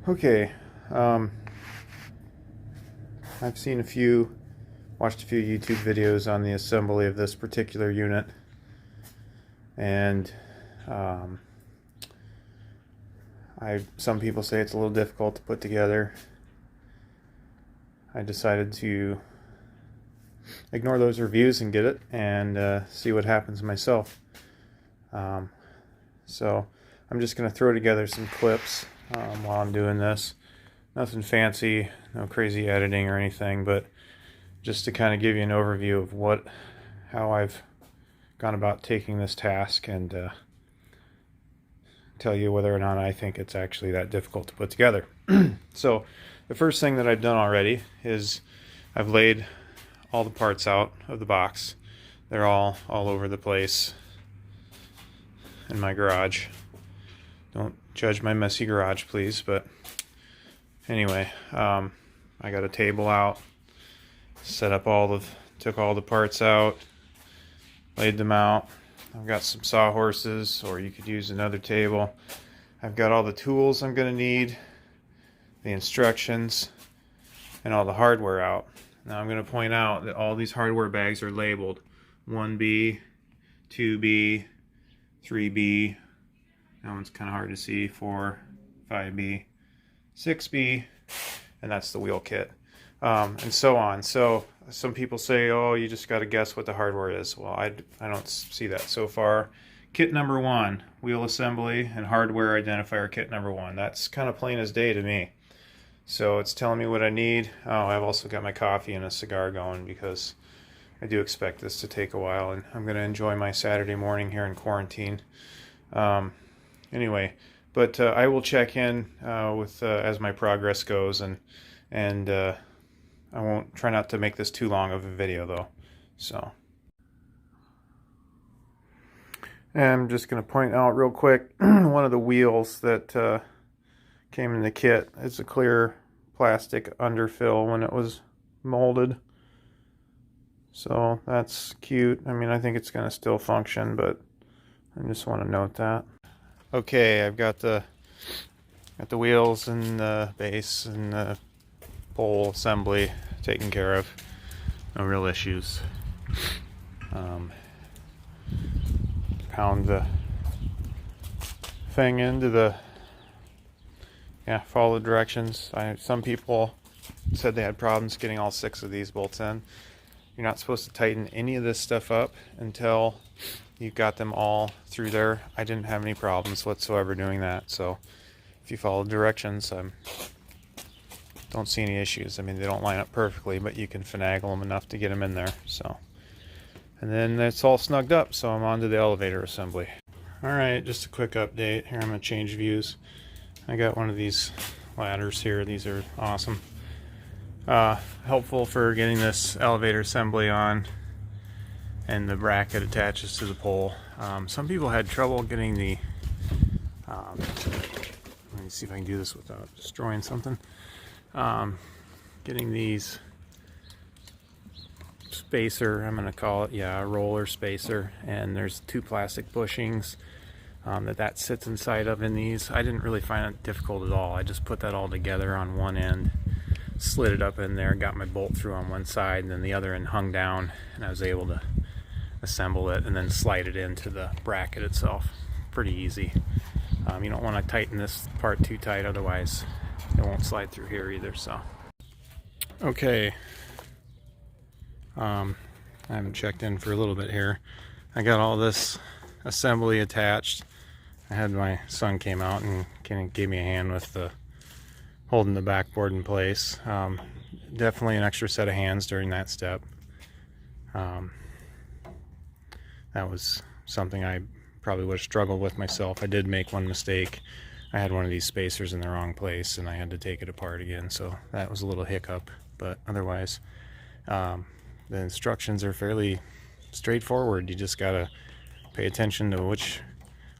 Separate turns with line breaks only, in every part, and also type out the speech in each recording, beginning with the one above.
Okay, um, I've watched a few YouTube videos on the assembly of this particular unit, and um, some people say it's a little difficult to put together. I decided to ignore those reviews and get it and see what happens myself. So I'm just going to throw together some clips while I'm doing this. Nothing fancy, no crazy editing or anything, but just to kind of give you an overview of how I've gone about taking this task and tell you whether or not I think it's actually that difficult to put together. So the first thing that I've done already is I've laid all the parts out of the box. They're all over the place in my garage. Don't judge my messy garage, please, but anyway, I got a table out, took all the parts out, laid them out. I've got some sawhorses, or you could use another table. I've got all the tools I'm going to need, the instructions, and all the hardware out. Now I'm going to point out that all these hardware bags are labeled 1B, 2B, 3B, that one's kind of hard to see, 4, 5B, 6B, and that's the wheel kit, and so on. So some people say, oh, you just got to guess what the hardware is. Well, I don't see that so far. Kit number 1, wheel assembly and hardware identifier kit number 1. That's kind of plain as day to me. So it's telling me what I need. Oh, I've also got my coffee and a cigar going because I do expect this to take a while, and I'm going to enjoy my Saturday morning here in quarantine. Anyway, but I will check in with as my progress goes, and I won't try not to make this too long of a video though. So, and I'm just going to point out real quick one of the wheels that came in the kit. It's a clear plastic underfill when it was molded, so that's cute. I mean, I think it's going to still function, but I just want to note that. Okay, I've got the wheels and the base and the pole assembly taken care of. No real issues. Pound the thing into follow the directions. Some people said they had problems getting all 6 of these bolts in. You're not supposed to tighten any of this stuff up until you've got them all through there. I didn't have any problems whatsoever doing that, so if you follow directions, don't see any issues. I mean, they don't line up perfectly, but you can finagle them enough to get them in there. So, and then it's all snugged up, so I'm on to the elevator assembly. Alright, just a quick update. Here I'm going to change views. I got one of these ladders here. These are awesome. Helpful for getting this elevator assembly on, and the bracket attaches to the pole. Some people had trouble getting the let me see if I can do this without destroying something. Getting these spacer, I'm going to call it, a roller spacer, and there's 2 plastic bushings that sits inside of in these. I didn't really find it difficult at all. I just put that all together on one end, slid it up in there, got my bolt through on one side, and then the other end hung down, and I was able to assemble it and then slide it into the bracket itself. Pretty easy. You don't want to tighten this part too tight, otherwise it won't slide through here either. So, okay, I haven't checked in for a little bit here. I got all this assembly attached. I had my son came out and kind of gave me a hand with holding the backboard in place. Definitely an extra set of hands during that step. That was something I probably would have struggled with myself. I did make one mistake. I had one of these spacers in the wrong place, and I had to take it apart again, so that was a little hiccup. But otherwise, the instructions are fairly straightforward. You just gotta pay attention to which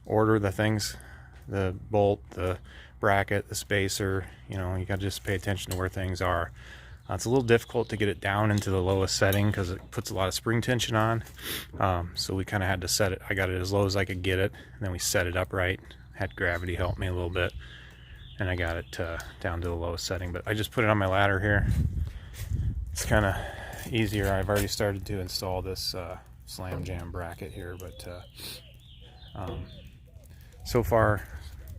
order the bolt, the bracket, the spacer, you gotta just pay attention to where things are. It's a little difficult to get it down into the lowest setting because it puts a lot of spring tension on. So we kind of had to set it. I got it as low as I could get it, and then we set it up right. Had gravity help me a little bit, and I got it down to the lowest setting. But I just put it on my ladder here. It's kind of easier. I've already started to install this slam jam bracket here, but so far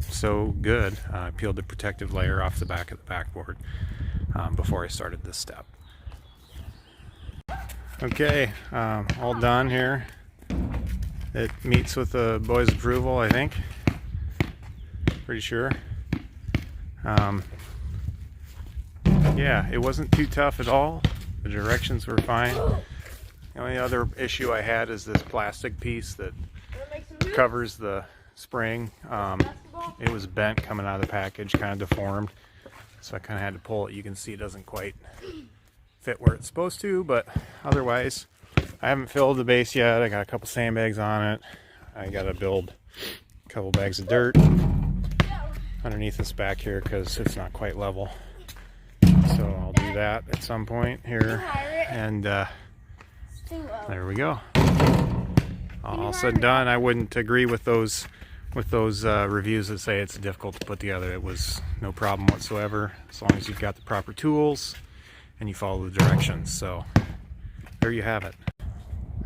so good. I peeled the protective layer off the back of the backboard before I started this step. Okay, all done here. It meets with the boys' approval, I think. Pretty sure. Yeah, it wasn't too tough at all. The directions were fine. The only other issue I had is this plastic piece that covers the spring. It was bent coming out of the package, kind of deformed, so I kind of had to pull it. You can see it doesn't quite fit where it's supposed to, but otherwise I haven't filled the base yet. I got a couple sandbags on it. I got to build a couple bags of dirt underneath this back here because it's not quite level, so I'll do that at some point here, and there we go. All said and done. I wouldn't agree with those reviews that say it's difficult to put together. It was no problem whatsoever, as long as you've got the proper tools and you follow the directions. So there you have it.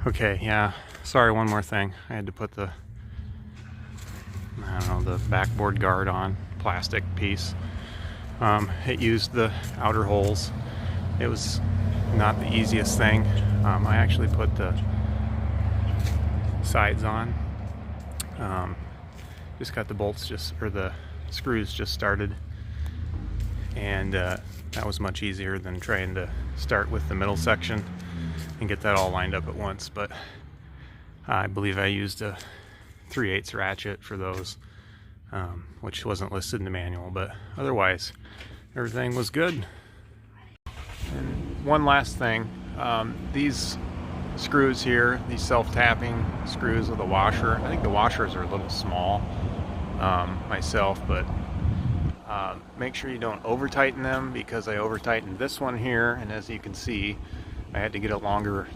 Okay, yeah, sorry, one more thing. I had to put the, I don't know, the backboard guard on, plastic piece. It used the outer holes. It was not the easiest thing. I actually put the sides on. Just got the bolts or the screws just started, and that was much easier than trying to start with the middle section and get that all lined up at once. But I believe I used a 3/8 ratchet for those, which wasn't listed in the manual, but otherwise everything was good. And one last thing, these screws here, these self-tapping screws with a washer, I think the washers are a little small myself, but make sure you don't over tighten them, because I over tightened this one here, and as you can see I had to get a longer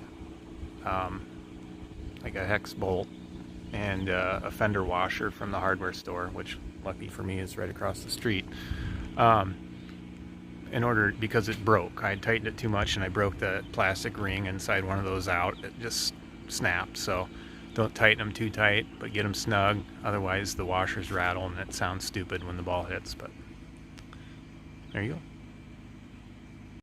like a hex bolt and a fender washer from the hardware store, which lucky for me is right across the street, because it broke. I had tightened it too much and I broke the plastic ring inside one of those out. It just snapped. So don't tighten them too tight, but get them snug, otherwise the washers rattle and it sounds stupid when the ball hits. But there you go.